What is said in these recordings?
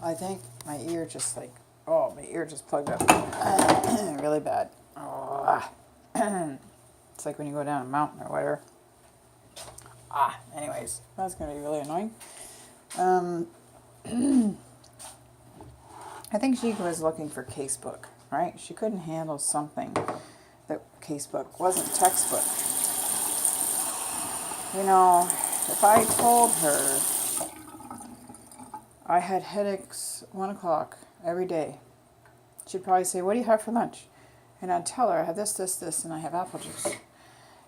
I think my ear just like, my ear just plugged up really bad. Oh, it's like when you go down a mountain or whatever. Anyways, that's going to be really annoying. I think she was looking for casebook, right? She couldn't handle something that casebook wasn't textbook. You know, if I told her I had headaches 1 o'clock every day, she'd probably say, what do you have for lunch? And I'd tell her I have this, this, this, and I have apple juice.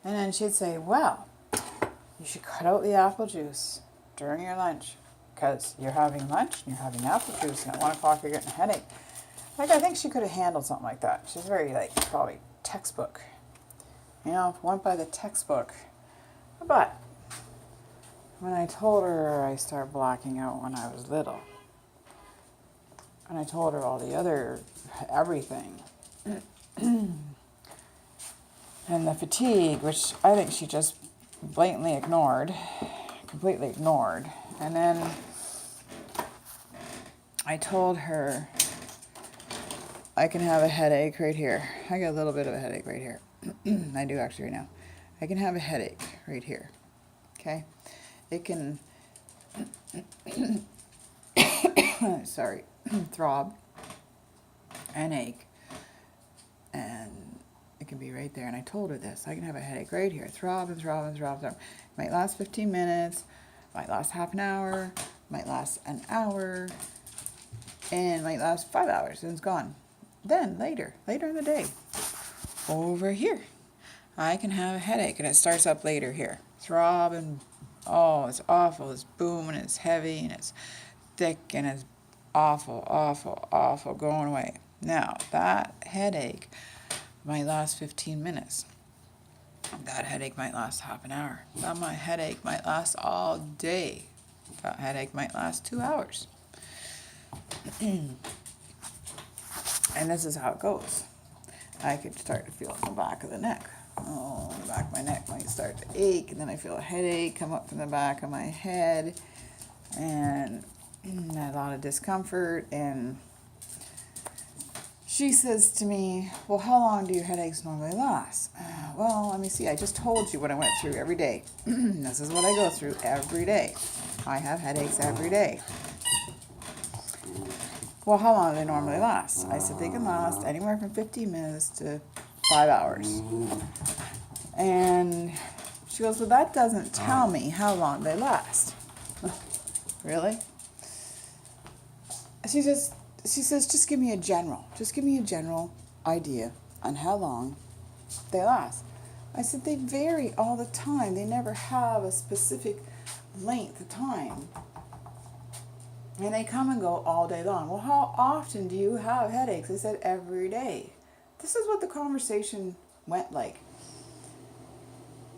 And then she'd say, well, you should cut out the apple juice during your lunch because you're having lunch and you're having apple juice and at 1 o'clock you're getting a headache. Like, I think she could have handled something like that. She's very, like, probably textbook. You know, went by the textbook. But when I told her I started blacking out when I was little, and I told her all the other everything, and the fatigue, which I think she just blatantly ignored, completely ignored. And then I told her I can have a headache right here. I got a little bit of a headache right here. I do actually right now. I can have a headache right here. Okay? It can, sorry, throb and ache. And it can be right there. And I told her this. I can have a headache right here. Throb and throb and throb and throb. Might last 15 minutes. Might last half an hour. Might last an hour. And might last 5 hours. And it's gone. Then later in the day, over here, I can have a headache. And it starts up later here. Throb and, it's awful. It's boom and it's heavy and it's thick and it's awful, awful, awful, going away. Now, that headache might last 15 minutes. That headache might last half an hour. That headache might last all day. That headache might last 2 hours. And this is how it goes. I could start to feel it in the back of the neck. The back of my neck might start to ache, and then I feel a headache come up from the back of my head, and a lot of discomfort. And she says to me, well, how long do your headaches normally last? Well, let me see. I just told you what I went through every day. This is what I go through every day. I have headaches every day. Well, how long do they normally last? I said they can last anywhere from 15 minutes to 5 hours. And she goes, well, that doesn't tell me how long they last. Really? She says, just give me a general idea on how long they last. I said, they vary all the time. They never have a specific length of time. And they come and go all day long. Well, how often do you have headaches? I said, every day. This is what the conversation went like.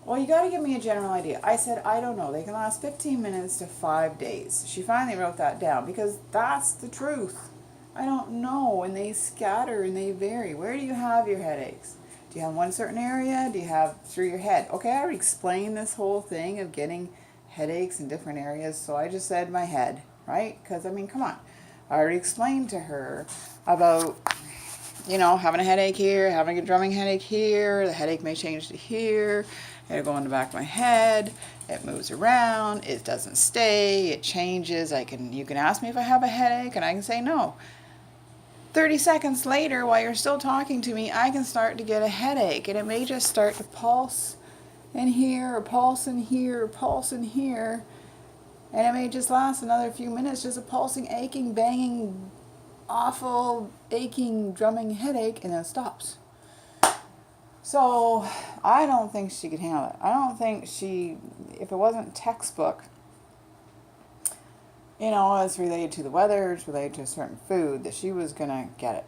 Well, you got to give me a general idea. I said, I don't know. They can last 15 minutes to 5 days. She finally wrote that down because that's the truth. I don't know. And they scatter and they vary. Where do you have your headaches? Do you have one certain area? Do you have through your head? Okay, I already explained this whole thing of getting headaches in different areas. So I just said my head, right? Because, I mean, come on. I already explained to her about, having a headache here, having a drumming headache here. The headache may change to here. It'll go in the back of my head. It moves around. It doesn't stay. It changes. You can ask me if I have a headache, and I can say no. 30 seconds later, while you're still talking to me, I can start to get a headache, and it may just start to pulse in here, or pulse in here, or pulse in here, and it may just last another few minutes, just a pulsing, aching, banging, awful, aching, drumming headache, and then it stops. So I don't think she could handle it. I don't think if it wasn't textbook, it's related to the weather, it's related to a certain food, that she was going to get it.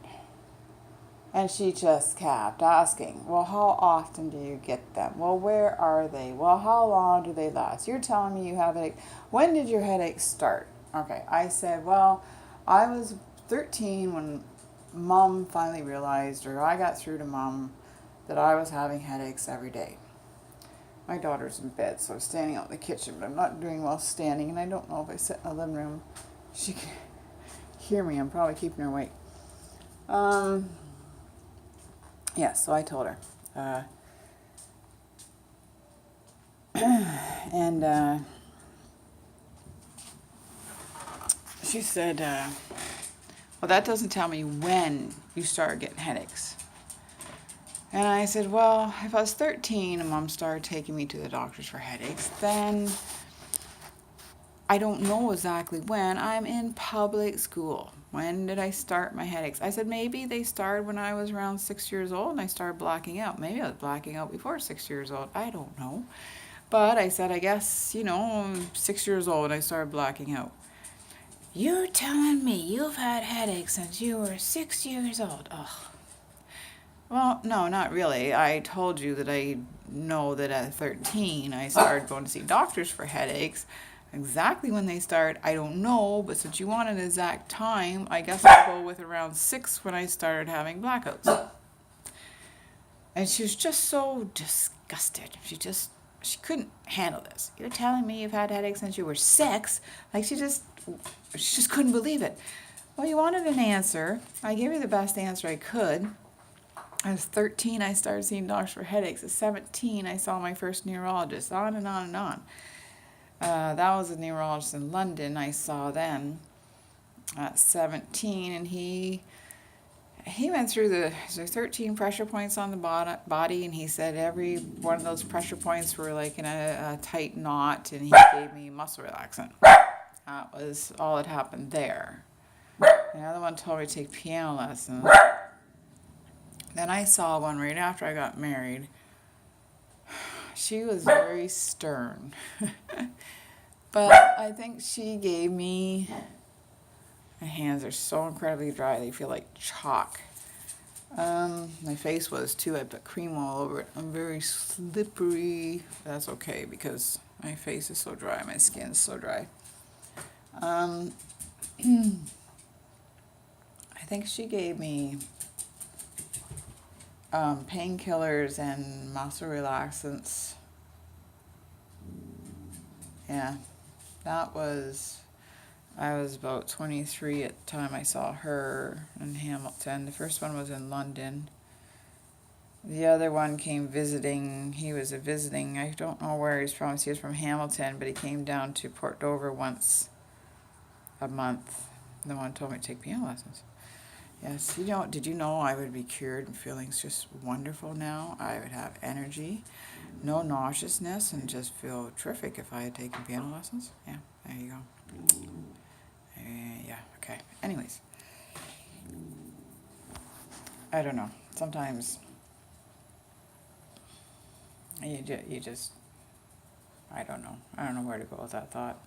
And she just kept asking, well, how often do you get them? Well, where are they? Well, how long do they last? You're telling me you have a headache. When did your headache start? Okay, I said, well, I was 13 when Mom finally realized, or I got through to Mom, that I was having headaches every day. My daughter's in bed, so I'm standing out in the kitchen, but I'm not doing well standing, and I don't know if I sit in the living room, she can hear me. I'm probably keeping her awake. Yeah, so I told her. And she said, well, that doesn't tell me when you start getting headaches. And I said, well, if I was 13 and Mom started taking me to the doctors for headaches, then I don't know exactly when. I'm in public school. When did I start my headaches? I said, maybe they started when I was around 6 years old and I started blacking out. Maybe I was blacking out before 6 years old. I don't know. But I said, I guess, I'm 6 years old and I started blacking out. You're telling me you've had headaches since you were 6 years old? Ugh. Well, no, not really. I told you that I know that at 13 I started going to see doctors for headaches. Exactly when they start, I don't know, but since you want an exact time, I guess I'll go with around 6 when I started having blackouts. And she was just so disgusted. She couldn't handle this. You're telling me you've had headaches since you were 6? Like she just couldn't believe it. Well, you wanted an answer. I gave you the best answer I could. I was 13, I started seeing doctors for headaches. At 17, I saw my first neurologist, on and on and on. That was a neurologist in London I saw then at 17, and he went through the 13 pressure points on the body, and he said every one of those pressure points were like in a tight knot, and he gave me muscle relaxant. That was all that happened there. The other one told me to take piano lessons. Then I saw one right after I got married. She was very stern. But I think she gave me... My hands are so incredibly dry, they feel like chalk. My face was too. I put cream all over it. I'm very slippery. That's okay because my face is so dry, my skin's so dry. I think she gave me painkillers and muscle relaxants. Yeah, I was about 23 at the time I saw her in Hamilton. The first one was in London. The other one came visiting. He was visiting. I don't know where he's from. He was from Hamilton, but he came down to Port Dover once a month. The one told me to take piano lessons. Yes, did you know I would be cured and feeling just wonderful now? I would have energy, no nauseousness, and just feel terrific if I had taken piano lessons. Yeah, there you go. Yeah, okay. Anyways, I don't know. Sometimes you just, I don't know. I don't know where to go with that thought.